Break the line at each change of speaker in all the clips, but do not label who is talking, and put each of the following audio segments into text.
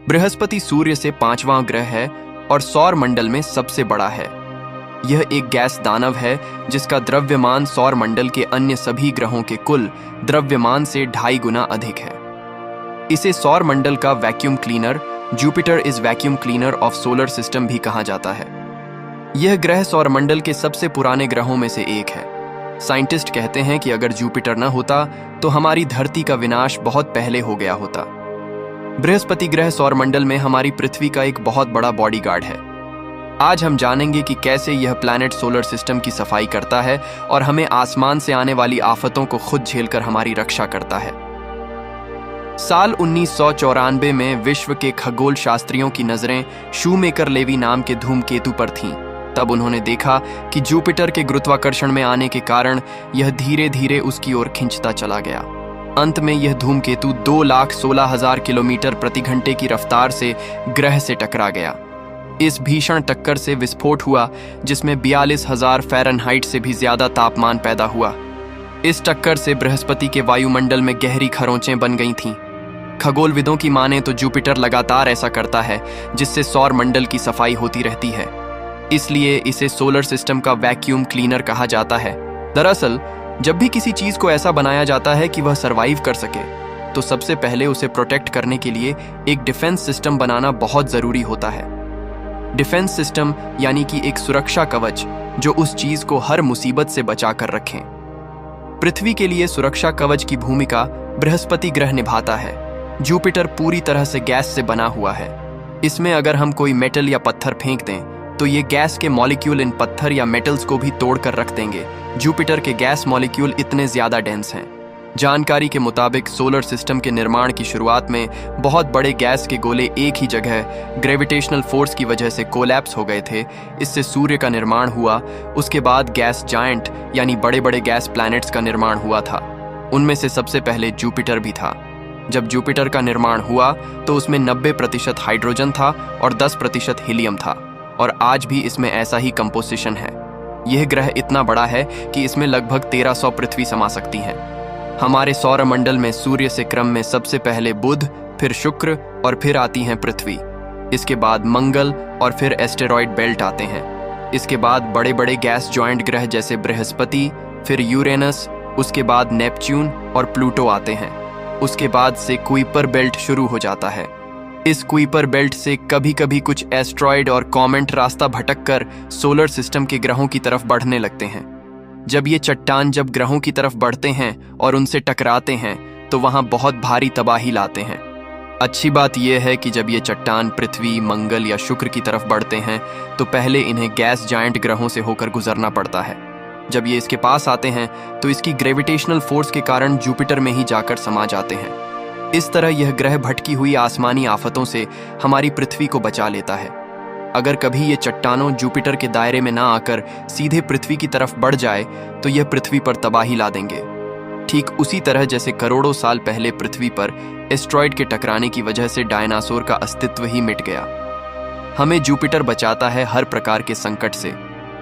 बृहस्पति सूर्य से 5वां ग्रह है और सौर मंडल में सबसे बड़ा है। यह एक गैस दानव है जिसका द्रव्यमान सौर मंडल के अन्य सभी ग्रहों के कुल द्रव्यमान से 2.5 गुना अधिक है। इसे सौर मंडल का vacuum cleaner, Jupiter is vacuum cleaner of solar system भी कहा जाता है। यह ग्रह सौर मंडल के सबसे पुराने ग्रहों में से एक है। साइंटिस्ट कहते हैं कि अगर जुपिटर न होता तो हमारी धरती का विनाश बहुत पहले हो गया होता। बृहस्पति ग्रह सौर मंडल में हमारी पृथ्वी का एक बहुत बड़ा बॉडीगार्ड है। आज हम जानेंगे कि कैसे यह प्लैनेट सोलर सिस्टम की सफाई करता है और हमें आसमान से आने वाली आफतों को खुद झेलकर हमारी रक्षा करता है। साल 1994 में विश्व के खगोल शास्त्रियों की नजरें शूमेकर लेवी नाम के धूमकेतु पर थीं। तब उन्होंने देखा कि जुपिटर के गुरुत्वाकर्षण में आने के कारण यह धीरे धीरे उसकी ओर खिंचता चला गया। अंत में यह धूमकेतु 2,16,000 किलोमीटर प्रति घंटे की रफ्तार से ग्रह से टकरा गया। इस भीषण टक्कर से विस्फोट हुआ जिसमें 42,000 फ़ारेनहाइट से भी ज्यादा तापमान पैदा हुआ। इस टक्कर से बृहस्पति के वायुमंडल में गहरी खरोंचें बन गई थीं। खगोलविदों की माने तो जुपिटर लगातार ऐसा करता है जिससे सौर मंडल की सफाई होती रहती है। इसलिए इसे सोलर सिस्टम का वैक्यूम क्लीनर कहा जाता है। दरअसल जब भी किसी चीज को ऐसा बनाया जाता है कि वह सरवाइव कर सके तो सबसे पहले उसे प्रोटेक्ट करने के लिए एक डिफेंस सिस्टम बनाना बहुत जरूरी होता है। डिफेंस सिस्टम यानी कि एक सुरक्षा कवच जो उस चीज को हर मुसीबत से बचा कर रखें। पृथ्वी के लिए सुरक्षा कवच की भूमिका बृहस्पति ग्रह निभाता है। जुपिटर पूरी तरह से गैस से बना हुआ है। इसमें अगर हम कोई मेटल या पत्थर फेंक दें तो ये गैस के मॉलिक्यूल इन पत्थर या मेटल्स को भी तोड़ कर रख देंगे। जुपिटर के गैस मॉलिक्यूल इतने ज्यादा डेंस हैं। जानकारी के मुताबिक सोलर सिस्टम के निर्माण की शुरुआत में बहुत बड़े गैस के गोले एक ही जगह ग्रेविटेशनल फोर्स की वजह से कोलैप्स हो गए थे। इससे सूर्य का निर्माण हुआ। उसके बाद गैस जायंट यानी बड़े बड़े गैस प्लैनेट्स का निर्माण हुआ था। उनमें से सबसे पहले जुपिटर भी था। जब जुपिटर का निर्माण हुआ तो उसमें 90% हाइड्रोजन था और 10% हीलियम था, और आज भी इसमें ऐसा ही कंपोजिशन है। यह ग्रह इतना बड़ा है कि इसमें लगभग 1300 पृथ्वी समा सकती हैं। हमारे सौर मंडल में सूर्य से क्रम में सबसे पहले बुध, फिर शुक्र और फिर आती हैं पृथ्वी। इसके बाद मंगल और फिर एस्टेरॉयड बेल्ट आते हैं। इसके बाद बड़े बड़े गैस जॉइंट ग्रह जैसे बृहस्पति, फिर यूरेनस, उसके बाद नेपच्यून और प्लूटो आते हैं। उसके बाद से कुइपर बेल्ट शुरू हो जाता है। इस कुइपर बेल्ट से कभी कभी कुछ एस्ट्रॉयड और कॉमेट रास्ता भटक कर सोलर सिस्टम के ग्रहों की तरफ बढ़ने लगते हैं। जब ये चट्टान जब ग्रहों की तरफ बढ़ते हैं और उनसे टकराते हैं तो वहां बहुत भारी तबाही लाते हैं। अच्छी बात यह है कि जब ये चट्टान पृथ्वी, मंगल या शुक्र की तरफ बढ़ते हैं तो पहले इन्हें गैस जायंट ग्रहों से होकर गुजरना पड़ता है। जब ये इसके पास आते हैं तो इसकी ग्रेविटेशनल फोर्स के कारण जुपिटर में ही जाकर समा जाते हैं। इस तरह यह ग्रह भटकी हुई आसमानी आफतों से हमारी पृथ्वी को बचा लेता है। अगर कभी ये चट्टानों जुपिटर के दायरे में ना आकर सीधे पृथ्वी की तरफ बढ़ जाए तो यह पृथ्वी पर तबाही ला देंगे। ठीक उसी तरह जैसे करोड़ों साल पहले पृथ्वी पर एस्ट्रॉयड के टकराने की वजह से डायनासोर का अस्तित्व ही मिट गया। हमें जुपिटर बचाता है हर प्रकार के संकट से।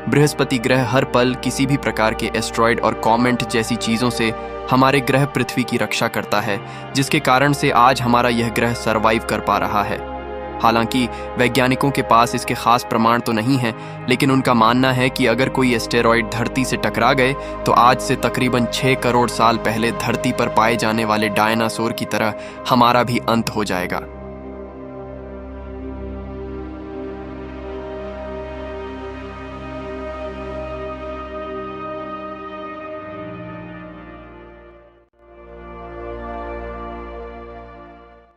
बृहस्पति ग्रह हर पल किसी भी प्रकार के एस्ट्रॉयड और कॉमेट जैसी चीजों से हमारे ग्रह पृथ्वी की रक्षा करता है, जिसके कारण से आज हमारा यह ग्रह सरवाइव कर पा रहा है। हालांकि वैज्ञानिकों के पास इसके खास प्रमाण तो नहीं है, लेकिन उनका मानना है कि अगर कोई एस्टेरॉयड धरती से टकरा गए तो आज से तकरीबन 6 करोड़ साल पहले धरती पर पाए जाने वाले डायनासोर की तरह हमारा भी अंत हो जाएगा।